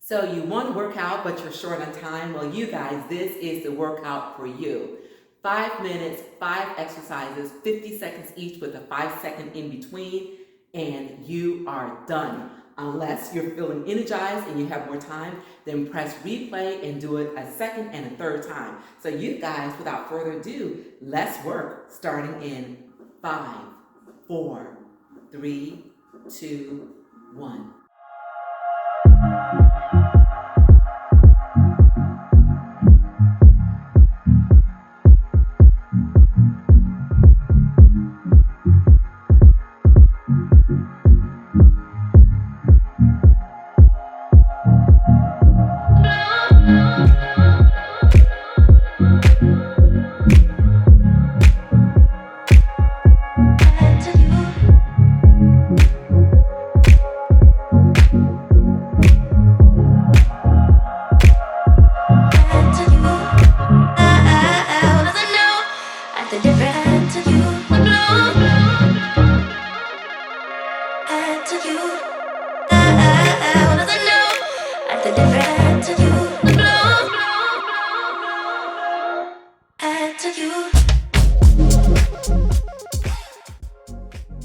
So you want to work out, but you're short on time? Well, you guys, this is the workout for you. 5 minutes, 5 exercises, 50 seconds each with a 5-second in between, and you are done. Unless you're feeling energized and you have more time, then press replay and do it a second and a third time. So you guys, without further ado, let's work, starting in 5, 4, 3, 2, 1.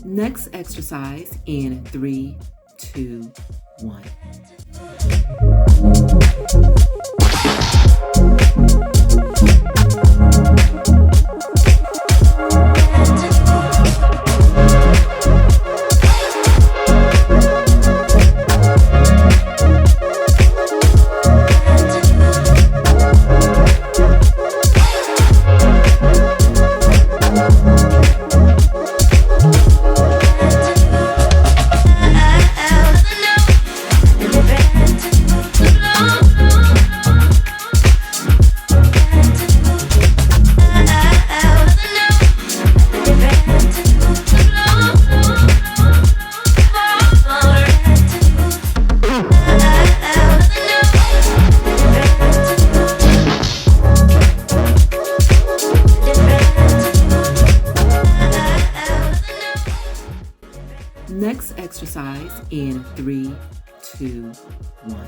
Next exercise in 3, 2, 1. Next exercise in 3, 2, 1.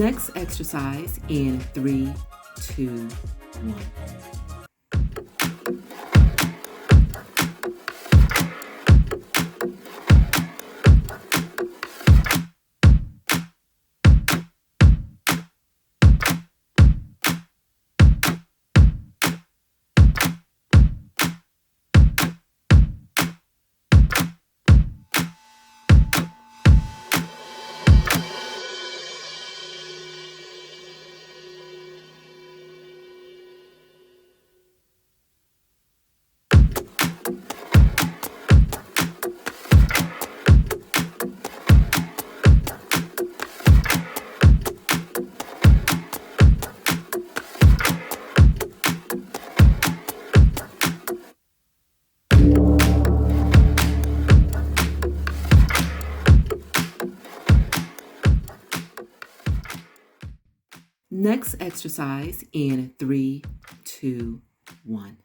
Next exercise in 3, 2, 1. Next exercise in 3, 2, 1.